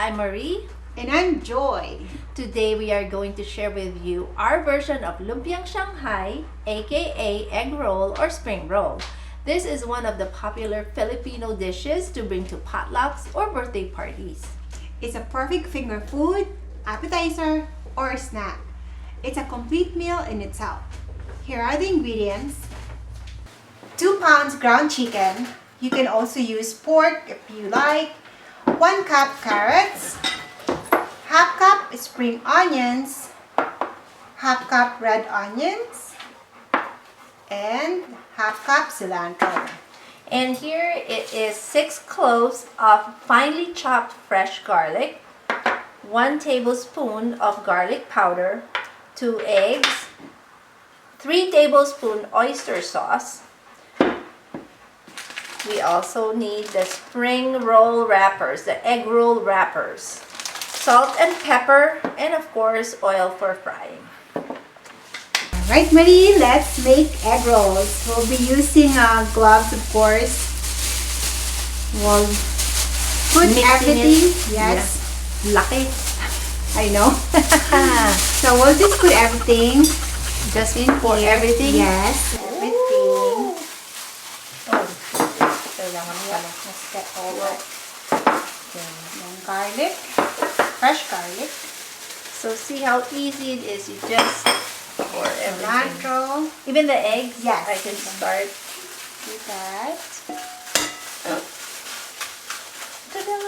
I'm Marie. And I'm Joy. Today we are going to share with you our version of Lumpiang Shanghai, aka egg roll or spring roll. This is one of the popular Filipino dishes to bring to potlucks or birthday parties. It's a perfect finger food, appetizer, or snack. It's a complete meal in itself. Here are the ingredients. 2 pounds ground chicken. You can also use pork if you like. 1 cup carrots. Half cup spring onions. Half cup red onions. And half cup cilantro. And here it is 6 cloves of finely chopped fresh garlic, 1 tablespoon of garlic powder, 2 eggs, 3 tablespoons oyster sauce. We also need the spring roll wrappers, the egg roll wrappers, salt and pepper, and of course oil for frying. Alright, Marie, let's make egg rolls. We'll be using gloves, of course. We'll put Mixing everything. it. Yes, Yeah. Lucky. I know. So we'll just put everything. Just in for Here. everything? Yes, everything. Kailangan pala. Let's get over. Then garlic, fresh garlic. So see how easy it is. You just pour everything. Cilantro. Even the eggs, Yes. I can start. Do that. Ta-da!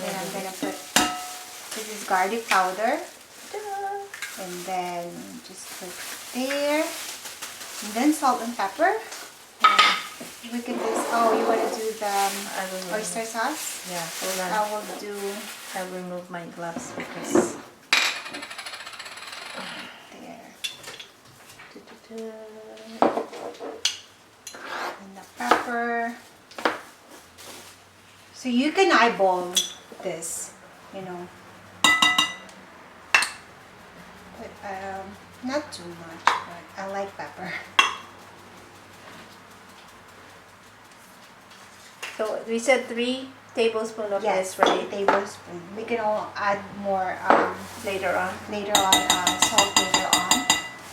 Then I'm gonna put, this is garlic powder. Ta-da! And then just put there. And then salt and pepper. We can just, oh, you want to do the I will oyster sauce? Yeah, hold on. I will do I'll remove my gloves because there. Da-da-da. And the pepper. So you can eyeball this, you know. But not too much, but I like pepper. So we said 3 tablespoons of Yes, this, right? 3 tablespoons. We can all add more Later on. salt later on.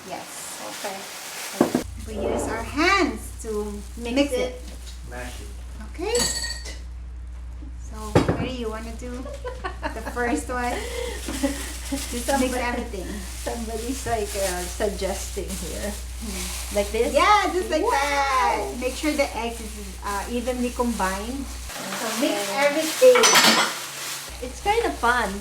Yes. Okay. We use our hands to mix it. Mash it. Okay. So, Marie, you want to do the first one? Just mix everything. Somebody's like suggesting here. Like this? Yeah, just like that. Make sure the eggs is evenly combined. So mix everything. It's kind of fun.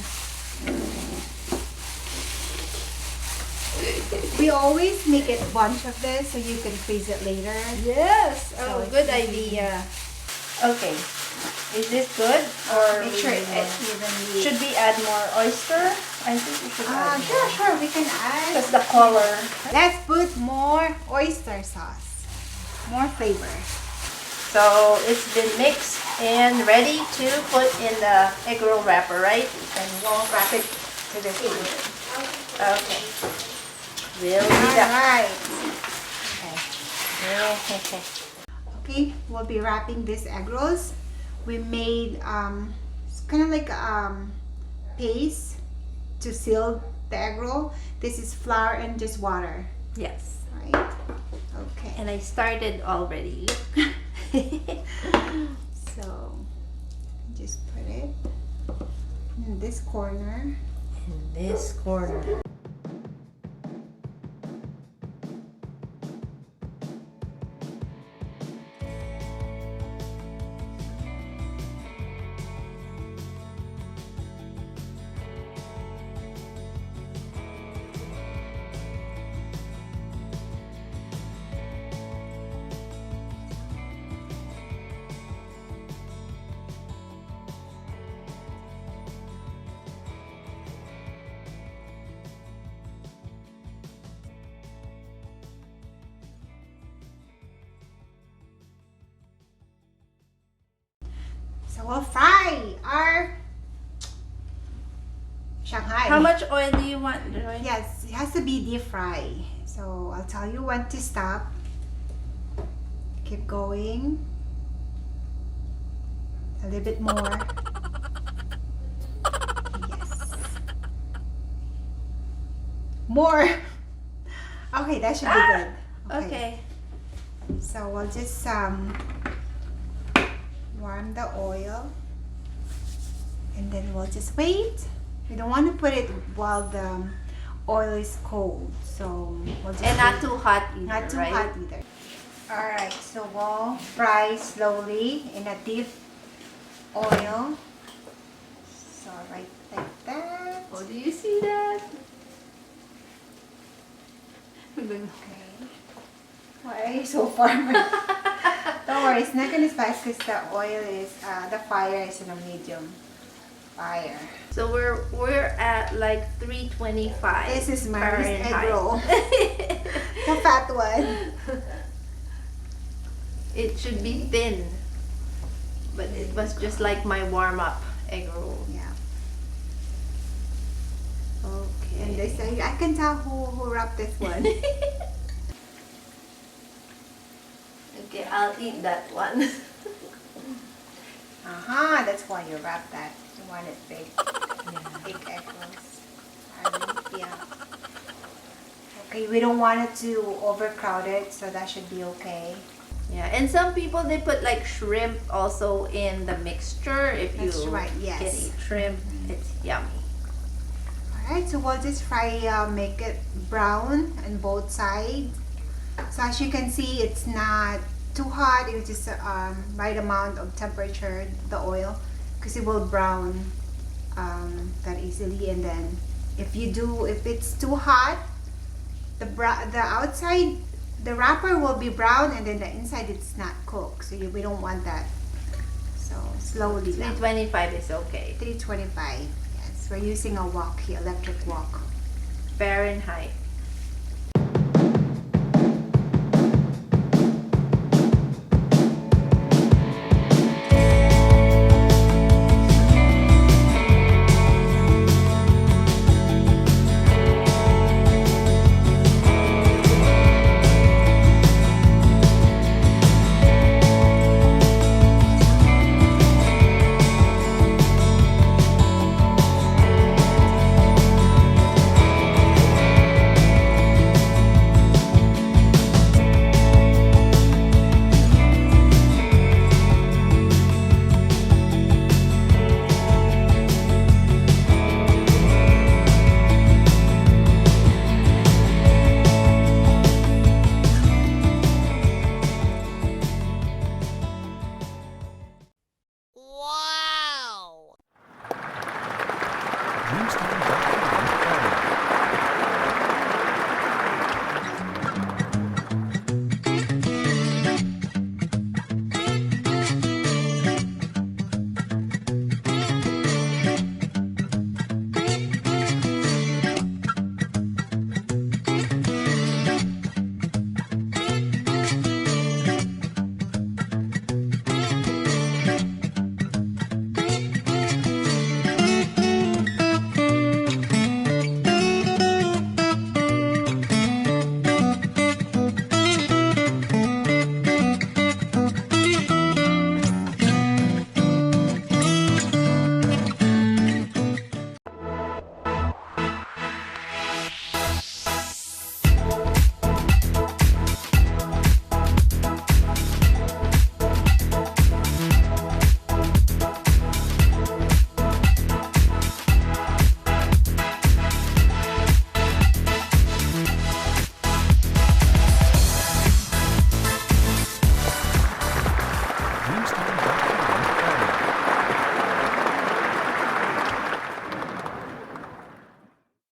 We always make it bunch of this so you can freeze it later. Yes. So Oh, it's good easy. idea. Okay. Is this good? Or Make sure we it's evenly. should we add more oyster? I think we should add Sure, we can add. because the color. Let's put more oyster sauce. More flavor. So it's been mixed and ready to put in the egg roll wrapper, right? And we'll wrap it to this one. Okay. We'll be back. Alright. Okay. Okay, we'll be wrapping these egg rolls. We made it's kind of like paste to seal the egg roll. This is flour and just water, Yes. right? Okay. And I started already. So just put it in this corner. In this corner. So we'll fry our Shanghai. How much oil do you want, Joy? Yes, it has to be deep fry. So I'll tell you when to stop. Keep going. A little bit more. Yes. More. Okay, that should be good. Okay. So we'll just warm the oil, and then we'll just wait. We don't want to put it while the oil is cold, so we'll just And not wait. too hot either, Not too right? hot either. Alright, so we'll fry slowly in a deep oil. So right like that. Oh, do you see that? Okay. Why are you so far? Don't worry, it's not gonna spice because the oil is, the fire is in a medium fire. So we're at like 325. This is Mary's egg Fahrenheit. roll. The fat one. It should be thin, but it was just like my warm-up egg roll. Yeah. Okay. And this, I can tell who wrapped this one. Okay, I'll eat that one. Aha, that's why you wrap that. You want it big. Big egg rolls. Yeah. Okay, we don't want it to overcrowded, so that should be okay. Yeah, and some people they put like shrimp also in the mixture. If That's you right, yes. can eat shrimp, it's yummy. Alright, so we'll just fry, make it brown on both sides. So as you can see, it's not too hot. It's just right amount of temperature, the oil, because it will brown that easily. And then if it's too hot, the outside, the wrapper will be brown, and then the inside it's not cooked. So we don't want that. So slowly. 325 is okay. 325. Yes, we're using a wok here, electric wok. Fahrenheit. Lumpiang